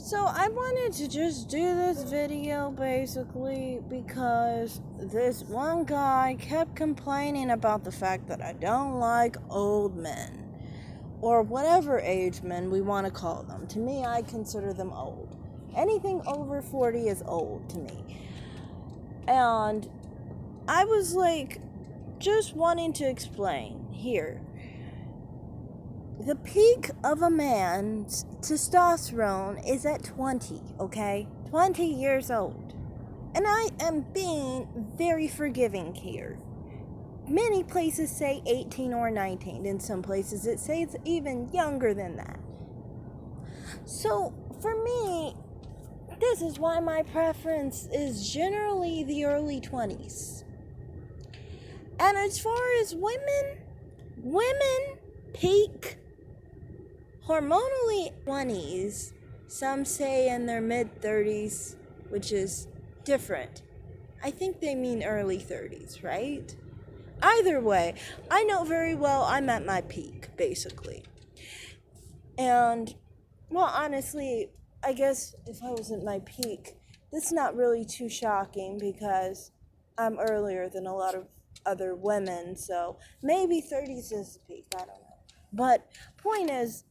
So I wanted to just do this video basically because this one guy kept complaining about the fact that I don't like old men or whatever age men we want to call them. To me, I consider them old. Anything over 40 is old to me. And I was like just wanting to explain here. The peak of a man's testosterone is at 20, okay? 20 years old. And I am being very forgiving here. Many places say 18 or 19. In some places it says even younger than that. So, for me, this is why my preference is generally the early 20s. And as far as women peak hormonally 20s, some say in their mid 30s, which is different. I think they mean early 30s, right? Either way, I know very well I'm at my peak, basically. And, well, honestly, I guess if I was at my peak, that's not really too shocking because I'm earlier than a lot of other women, so maybe 30s is the peak, I don't know. But, point is,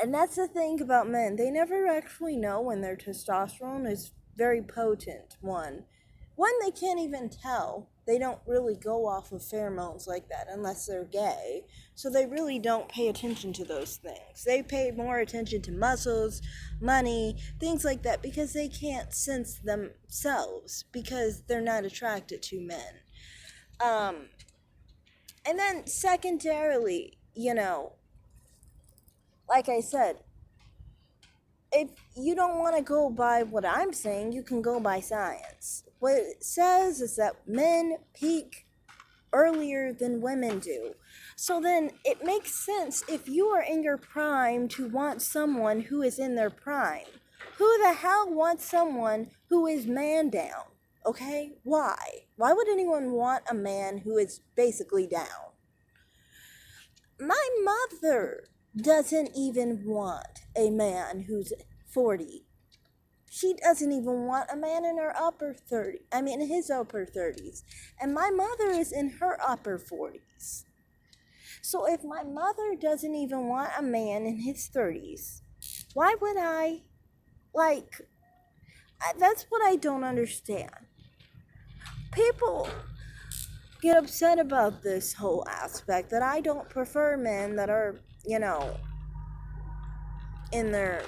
and that's the thing about men. They never actually know when their testosterone is very potent. One, they can't even tell. They don't really go off of pheromones like that unless they're gay. So they really don't pay attention to those things. They pay more attention to muscles, money, things like that because they can't sense themselves because they're not attracted to men. And then secondarily, like I said, if you don't want to go by what I'm saying, you can go by science. What it says is that men peak earlier than women do. So then it makes sense if you are in your prime to want someone who is in their prime. Who the hell wants someone who is man down? Okay? Why? Why would anyone want a man who is basically down? My mother doesn't even want a man who's 40. She doesn't even want a man in his upper 30s. And my mother is in her upper 40s. So if my mother doesn't even want a man in his 30s, why would I? That's what I don't understand. People get upset about this whole aspect that I don't prefer men that are, in their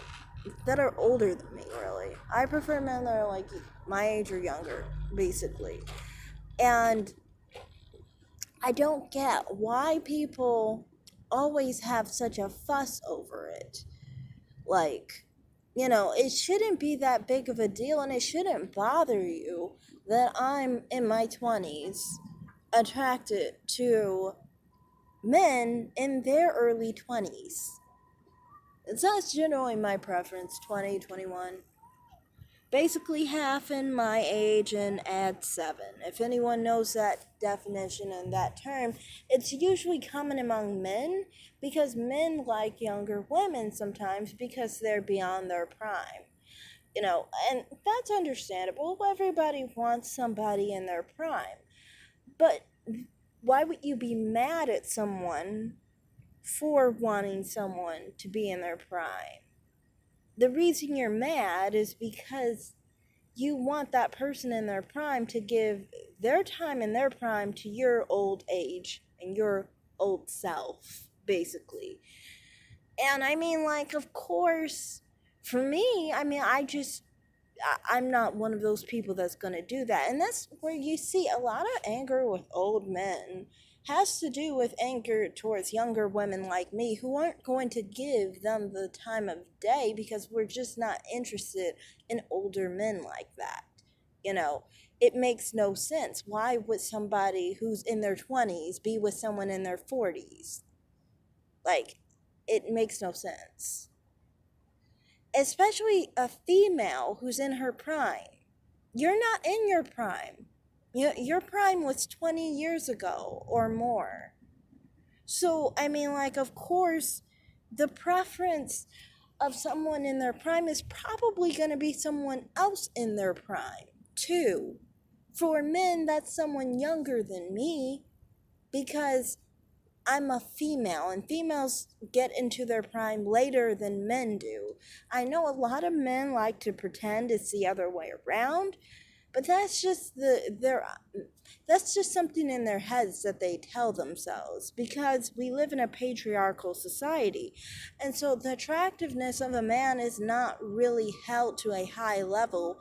that are older than me, really. I prefer men that are like my age or younger, basically. And I don't get why people always have such a fuss over it. It shouldn't be that big of a deal and it shouldn't bother you that I'm in my 20s attracted to men in their early 20s. That's generally my preference, 20, 21. Basically half in my age and add 7. If anyone knows that definition and that term, it's usually common among men because men like younger women sometimes because they're beyond their prime. And that's understandable. Everybody wants somebody in their prime. But why would you be mad at someone for wanting someone to be in their prime? The reason you're mad is because you want that person in their prime to give their time in their prime to your old age and your old self, basically. And of course, for me, I'm not one of those people that's going to do that. And that's where you see a lot of anger with old men has to do with anger towards younger women like me who aren't going to give them the time of day because we're just not interested in older men like that. It makes no sense. Why would somebody who's in their 20s be with someone in their 40s? It makes no sense, especially a female who's in her prime. You're not in your prime. Your prime was 20 years ago or more. So, of course, the preference of someone in their prime is probably going to be someone else in their prime, too. For men, that's someone younger than me because I'm a female, and females get into their prime later than men do. I know a lot of men like to pretend it's the other way around, but that's just something in their heads that they tell themselves because we live in a patriarchal society. And so the attractiveness of a man is not really held to a high level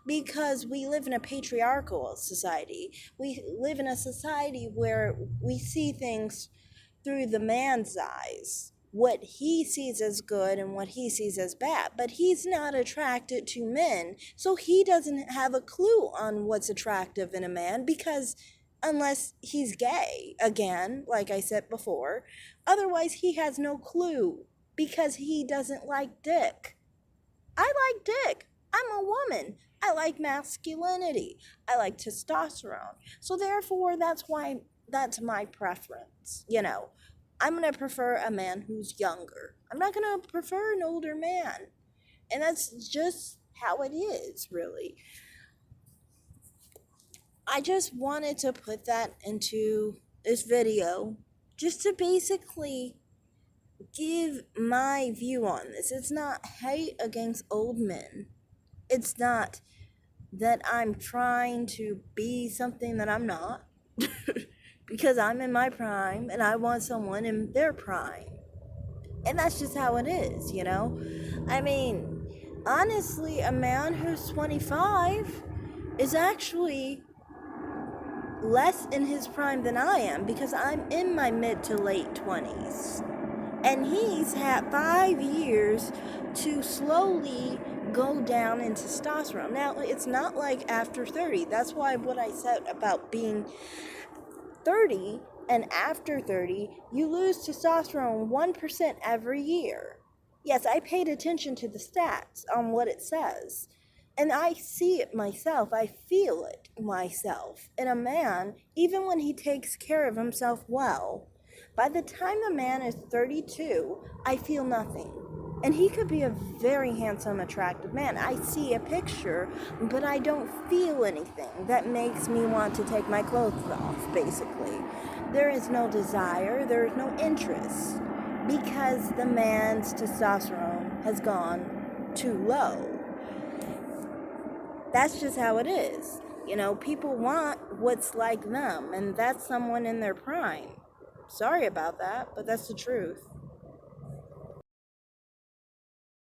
because we live in a patriarchal society. We live in a society where we see things through the man's eyes, what he sees as good and what he sees as bad. But he's not attracted to men, so he doesn't have a clue on what's attractive in a man because unless he's gay, again, like I said before, otherwise he has no clue because he doesn't like dick. I like dick. I'm a woman. I like masculinity. I like testosterone. So therefore, that's my preference. I'm going to prefer a man who's younger. I'm not going to prefer an older man. And that's just how it is, really. I just wanted to put that into this video just to basically give my view on this. It's not hate against old men. It's not that I'm trying to be something that I'm not because I'm in my prime and I want someone in their prime. And that's just how it is, I mean, honestly, a man who's 25 is actually less in his prime than I am because I'm in my mid to late 20s. And he's had 5 years to slowly go down in testosterone. Now, it's not like after 30. That's why what I said about being 30 and after 30, you lose testosterone 1% every year. Yes, I paid attention to the stats on what it says. And I see it myself. I feel it myself. In a man, even when he takes care of himself well, by the time a man is 32, I feel nothing. And he could be a very handsome, attractive man. I see a picture, but I don't feel anything that makes me want to take my clothes off, basically. There is no desire, there is no interest, because the man's testosterone has gone too low. That's just how it is. People want what's like them, and that's someone in their prime. Sorry about that, but that's the truth.